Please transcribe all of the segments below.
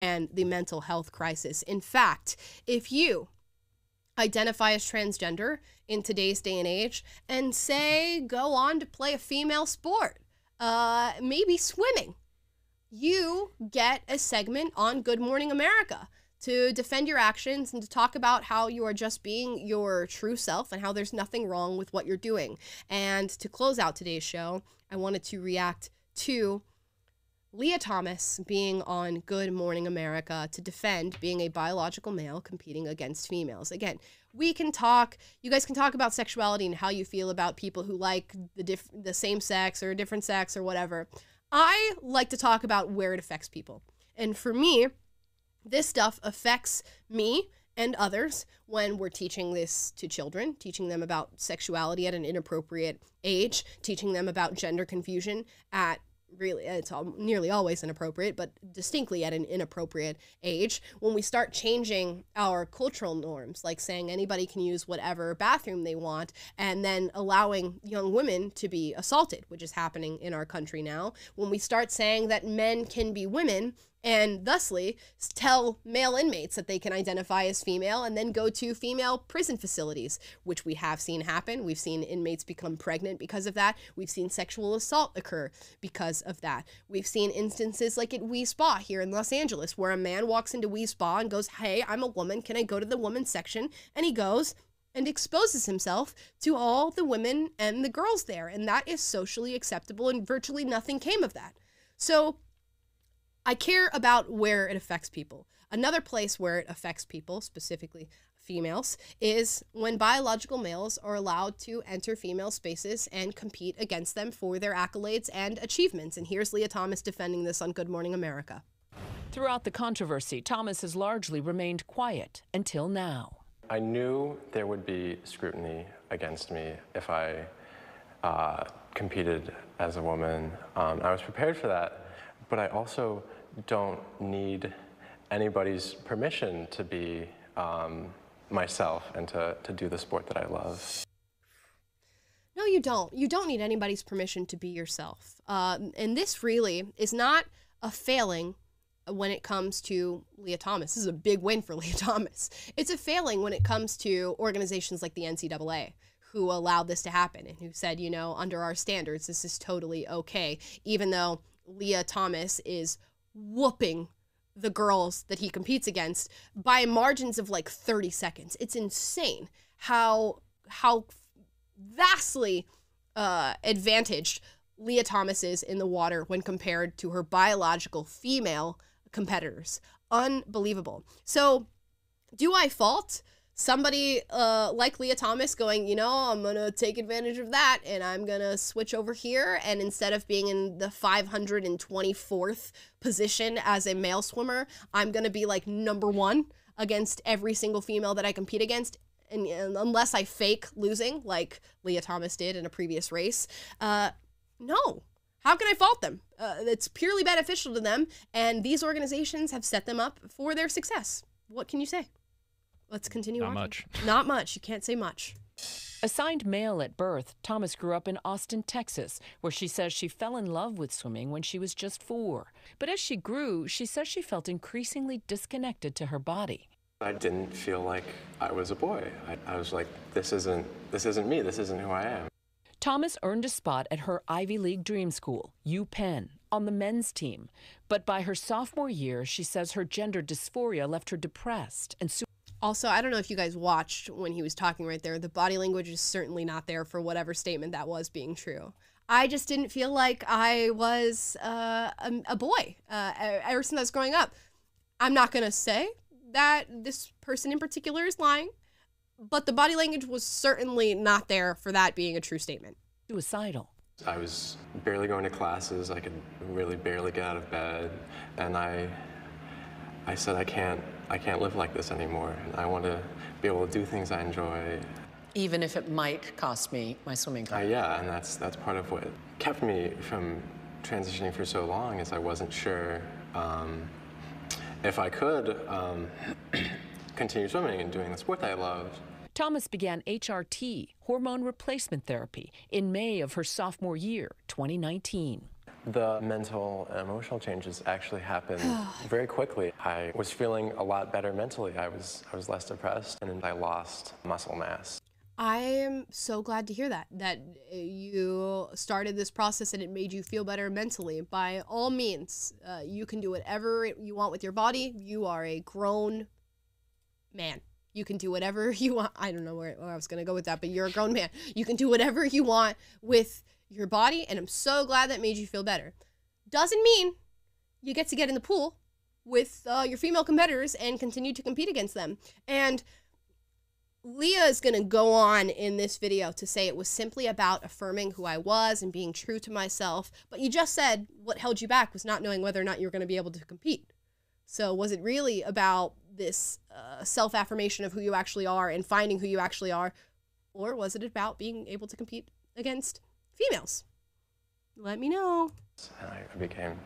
and the mental health crisis. In fact, if you identify as transgender in today's day and age and say go on to play a female sport, maybe swimming, you get a segment on Good Morning America to defend your actions and to talk about how you are just being your true self and how there's nothing wrong with what you're doing. And to close out today's show, I wanted to react to Leah Thomas being on Good Morning America to defend being a biological male competing against females. Again, you guys can talk about sexuality and how you feel about people who like the same sex or a different sex or whatever. I like to talk about where it affects people. And for me, this stuff affects me and others when we're teaching this to children, teaching them about sexuality at an inappropriate age, teaching them about gender confusion at it's nearly always inappropriate, but distinctly at an inappropriate age. When we start changing our cultural norms, like saying anybody can use whatever bathroom they want, and then allowing young women to be assaulted, which is happening in our country now. When we start saying that men can be women, and thusly tell male inmates that they can identify as female and then go to female prison facilities, which we have seen happen. We've seen inmates become pregnant because of that. We've seen sexual assault occur because of that. We've seen instances like at Wee Spa here in Los Angeles, where a man walks into Wee Spa and goes, "Hey, I'm a woman. Can I go to the women's section?" And he goes and exposes himself to all the women and the girls there. And that is socially acceptable, and virtually nothing came of that. So I care about where it affects people. Another place where it affects people, specifically females, is when biological males are allowed to enter female spaces and compete against them for their accolades and achievements. And here's Leah Thomas defending this on Good Morning America. Throughout the controversy, Thomas has largely remained quiet until now. I knew there would be scrutiny against me if I competed as a woman. I was prepared for that, but I also don't need anybody's permission to be myself and to do the sport that I love. No, you don't. You don't need anybody's permission to be yourself. And this really is not a failing when it comes to Leah Thomas. This is a big win for Leah Thomas. It's a failing when it comes to organizations like the NCAA, who allowed this to happen and who said, you know, under our standards, this is totally okay, even though Leah Thomas is whooping the girls that he competes against by margins of like 30 seconds. It's insane how vastly advantaged Leah Thomas is in the water when compared to her biological female competitors. Unbelievable. So do I fault somebody like Leah Thomas going, you know, I'm going to take advantage of that and I'm going to switch over here, and instead of being in the 524th position as a male swimmer, I'm going to be like #1 against every single female that I compete against, and unless I fake losing like Leah Thomas did in a previous race? No. How can I fault them? It's purely beneficial to them, and these organizations have set them up for their success. What can you say? Let's continue on. Not much. Not much. You can't say much. Assigned male at birth, Thomas grew up in Austin, Texas, where she says she fell in love with swimming when she was just 4. But as she grew, she says she felt increasingly disconnected to her body. I didn't feel like I was a boy. I was like, this isn't me. This isn't who I am. Thomas earned a spot at her Ivy League dream school, UPenn, on the men's team. But by her sophomore year, she says her gender dysphoria left her depressed and Also, I don't know if you guys watched when he was talking right there. The body language is certainly not there for whatever statement that was being true. I just didn't feel like I was a boy ever since I was growing up. I'm not going to say that this person in particular is lying, but the body language was certainly not there for that being a true statement. Suicidal. I was barely going to classes. I could really barely get out of bed. And I said, I can't live like this anymore. And I want to be able to do things I enjoy. Even if it might cost me my swimming career. Yeah, and that's part of what kept me from transitioning for so long, is I wasn't sure if I could continue swimming and doing the sport that I loved. Thomas began HRT, hormone replacement therapy, in May of her sophomore year, 2019. The mental and emotional changes actually happened very quickly. I was feeling a lot better mentally. I was less depressed, and I lost muscle mass. I am so glad to hear that you started this process and it made you feel better mentally. By all means, you can do whatever you want with your body. You are a grown man. You can do whatever you want. I don't know where I was going to go with that, but you're a grown man. You can do whatever you want with your body, and I'm so glad that made you feel better. Doesn't mean you get to get in the pool with your female competitors and continue to compete against them. And Leah is going to go on in this video to say it was simply about affirming who I was and being true to myself. But you just said what held you back was not knowing whether or not you were going to be able to compete. So was it really about this self-affirmation of who you actually are and finding who you actually are? Or was it about being able to compete against females? Let me know. I became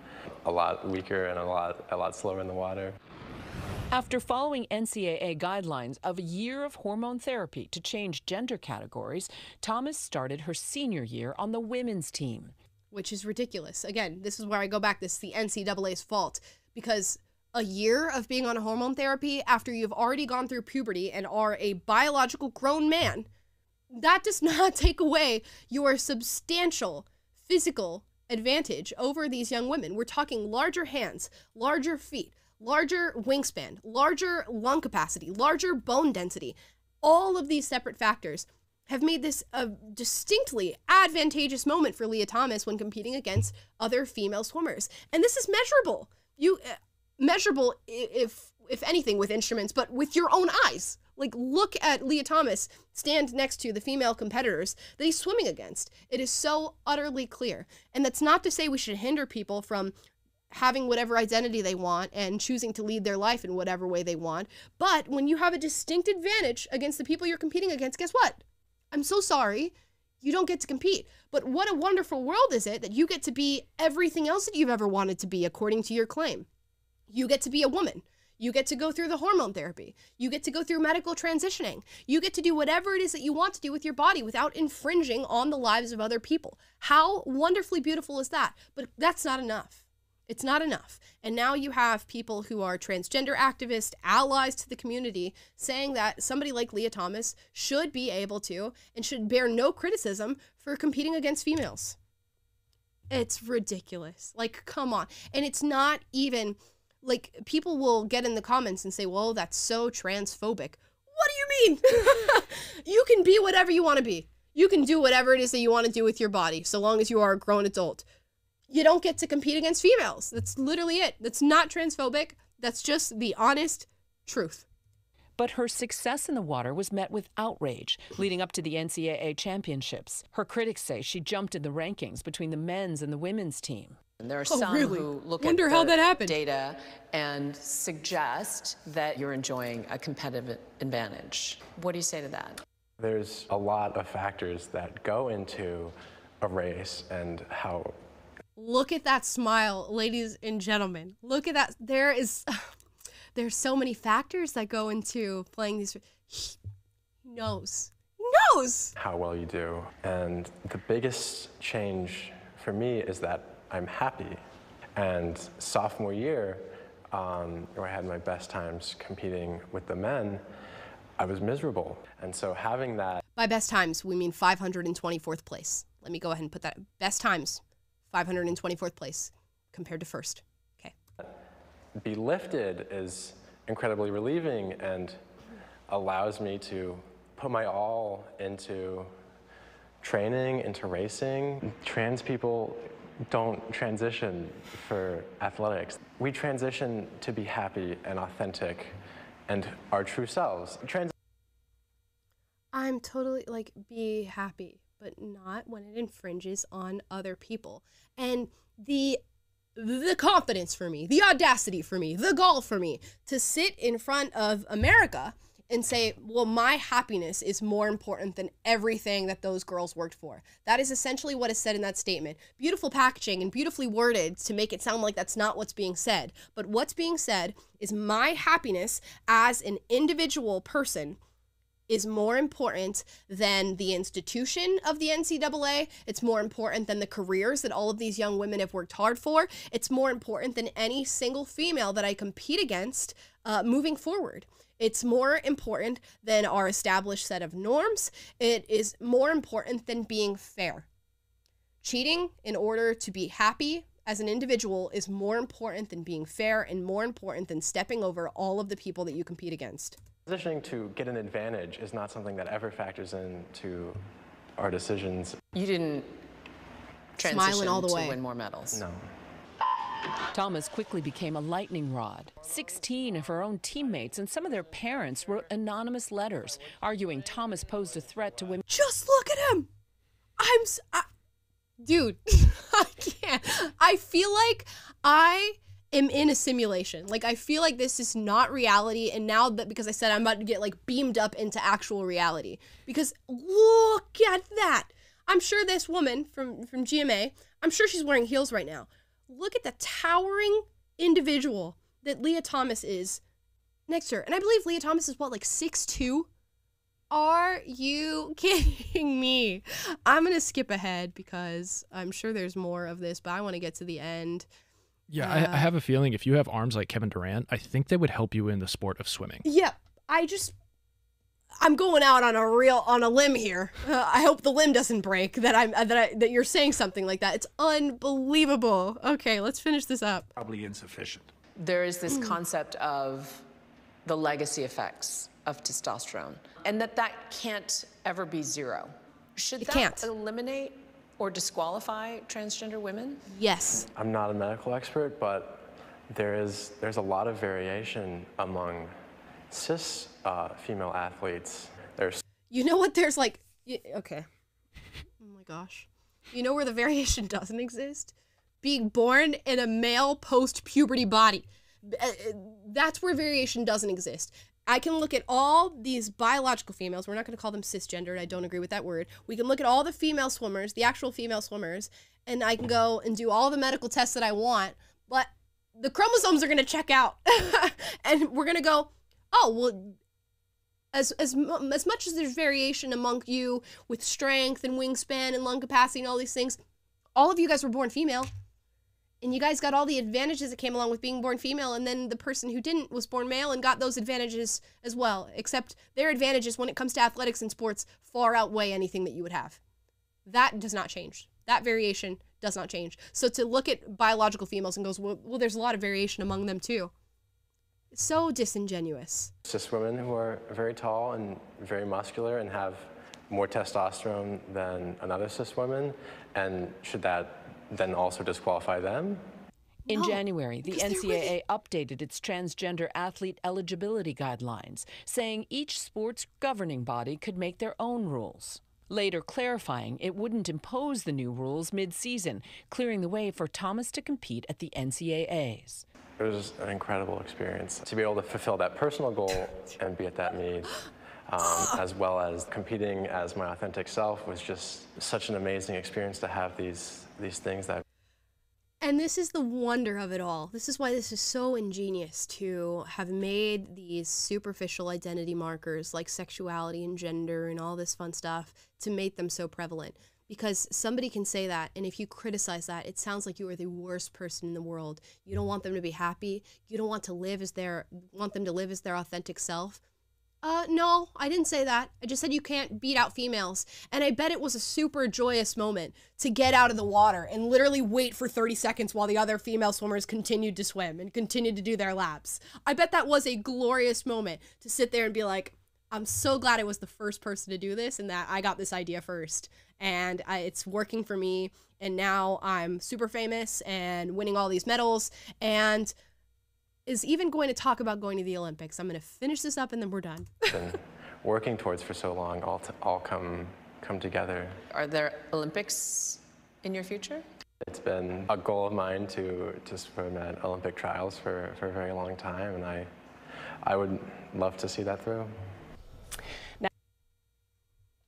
a lot weaker and a lot slower in the water. After following NCAA guidelines of a year of hormone therapy to change gender categories, Thomas started her senior year on the women's team. Which is ridiculous. Again, this is where I go back. This is the NCAA's fault. Because a year of being on hormone therapy after you've already gone through puberty and are a biological grown man, that does not take away your substantial physical advantage over these young women. We're talking larger hands, larger feet, larger wingspan, larger lung capacity, larger bone density. All of these separate factors have made this a distinctly advantageous moment for Leah Thomas when competing against other female swimmers. And this is measurable. Measurable, if anything, with instruments, but with your own eyes. Like, look at Leah Thomas stand next to the female competitors that he's swimming against. It is so utterly clear. And that's not to say we should hinder people from having whatever identity they want and choosing to lead their life in whatever way they want. But when you have a distinct advantage against the people you're competing against, guess what? I'm so sorry. You don't get to compete. But what a wonderful world is it that you get to be everything else that you've ever wanted to be, according to your claim. You get to be a woman. You get to go through the hormone therapy. You get to go through medical transitioning. You get to do whatever it is that you want to do with your body without infringing on the lives of other people. How wonderfully beautiful is that? But that's not enough. It's not enough. And now you have people who are transgender activists, allies to the community, saying that somebody like Leah Thomas should be able to and should bear no criticism for competing against females. It's ridiculous. Like, come on. And it's not even... Like, people will get in the comments and say, well, that's so transphobic. What do you mean? You can be whatever you want to be. You can do whatever it is that you want to do with your body, so long as you are a grown adult. You don't get to compete against females. That's literally it. That's not transphobic. That's just the honest truth. But her success in the water was met with outrage leading up to the NCAA championships. Her critics say she jumped in the rankings between the men's and the women's team. And there are some who look Wonder at how the that happened. data and suggest that you're enjoying a competitive advantage. What do you say to that? There's a lot of factors that go into a race and how... Look at that smile, ladies and gentlemen. Look at that. There's so many factors that go into playing these. He knows. He knows. How well you do. And the biggest change for me is that I'm happy. And sophomore year, where I had my best times competing with the men, I was miserable. And so having that... By best times, we mean 524th place. Let me go ahead and put that. Best times, 524th place compared to first. Okay. Be lifted is incredibly relieving and allows me to put my all into training, into racing. Trans people don't transition for athletics. We transition to be happy and authentic and our true selves. I'm totally like, be happy, but not when it infringes on other people. And the confidence for me, the audacity for me, the gall for me to sit in front of America and say, well, my happiness is more important than everything that those girls worked for. That is essentially what is said in that statement. Beautiful packaging and beautifully worded to make it sound like that's not what's being said. But what's being said is my happiness as an individual person is more important than the institution of the NCAA. It's more important than the careers that all of these young women have worked hard for. It's more important than any single female that I compete against moving forward. It's more important than our established set of norms. It is more important than being fair. Cheating in order to be happy as an individual is more important than being fair and more important than stepping over all of the people that you compete against. Positioning to get an advantage is not something that ever factors into our decisions. You didn't transition all the way to win more medals. No. Thomas quickly became a lightning rod. 16 of her own teammates and some of their parents wrote anonymous letters arguing Thomas posed a threat to women. Just look at him. Dude, I can't. I feel like I am in a simulation. Like, I feel like this is not reality. And now that, because I said I'm about to get like beamed up into actual reality, because look at that. I'm sure this woman from GMA, I'm sure she's wearing heels right now. Look at the towering individual that Leah Thomas is next to her. And I believe Leah Thomas is what, like 6'2"? Are you kidding me? I'm going to skip ahead because I'm sure there's more of this, but I want to get to the end. Yeah, I have a feeling if you have arms like Kevin Durant, I think they would help you in the sport of swimming. Yeah, I'm going out on a limb here. I hope the limb doesn't break that you're saying something like that. It's unbelievable. Okay, let's finish this up. Probably insufficient. There is this concept of the legacy effects of testosterone, and that can't ever be zero. Should that eliminate or disqualify transgender women? Yes. I'm not a medical expert, but there's a lot of variation among cis female athletes. You know what? There's like, okay. Oh my gosh. You know where the variation doesn't exist? Being born in a male post-puberty body. That's where variation doesn't exist. I can look at all these biological females. We're not going to call them cisgendered. I don't agree with that word. We can look at all the female swimmers, the actual female swimmers, and I can go and do all the medical tests that I want, but the chromosomes are going to check out. And we're going to go, oh, well, as much as there's variation among you with strength and wingspan and lung capacity and all these things, all of you guys were born female. And you guys got all the advantages that came along with being born female, and then the person who didn't was born male and got those advantages as well, except their advantages when it comes to athletics and sports far outweigh anything that you would have. That does not change. That variation does not change. So to look at biological females and goes, well, there's a lot of variation among them too. It's so disingenuous. Cis women who are very tall and very muscular and have more testosterone than another cis woman, and should that then also disqualify them? In January, the NCAA updated its transgender athlete eligibility guidelines, saying each sport's governing body could make their own rules. Later clarifying it wouldn't impose the new rules mid-season, clearing the way for Thomas to compete at the NCAAs. It was an incredible experience. To be able to fulfill that personal goal and be at that meet, as well as competing as my authentic self, was just such an amazing experience to have these things that. And this is the wonder of it all. This is why this is so ingenious to have made these superficial identity markers like sexuality and gender and all this fun stuff to make them so prevalent. Because somebody can say that, and if you criticize that, it sounds like you are the worst person in the world. You don't want them to be happy. You don't want them to live as their authentic self. No, I didn't say that. I just said you can't beat out females. And I bet it was a super joyous moment to get out of the water and literally wait for 30 seconds while the other female swimmers continued to swim and continued to do their laps. I bet that was a glorious moment to sit there and be like, I'm so glad I was the first person to do this and that I got this idea first. And it's working for me. And now I'm super famous and winning all these medals and is even going to talk about going to the Olympics. I'm going to finish this up and then we're done. Been working towards for so long, all come together. Are there Olympics in your future? It's been a goal of mine to swim at Olympic trials for a very long time, and I would love to see that through.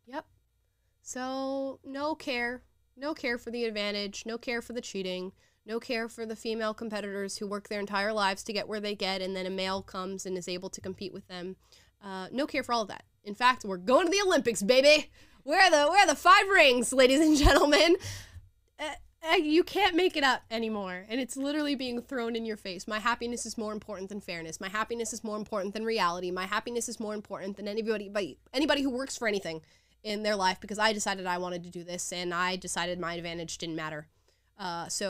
Yep. So no care for the advantage, no care for the cheating, no care for the female competitors who work their entire lives to get where they get, and then a male comes and is able to compete with them. No care for all of that. In fact, we're going to the Olympics, baby. Where are the 5 rings, ladies and gentlemen? You can't make it up anymore, and it's literally being thrown in your face. My happiness is more important than fairness. My happiness is more important than reality. My happiness is more important than anybody who works for anything in their life, because I decided I wanted to do this, and I decided my advantage didn't matter. So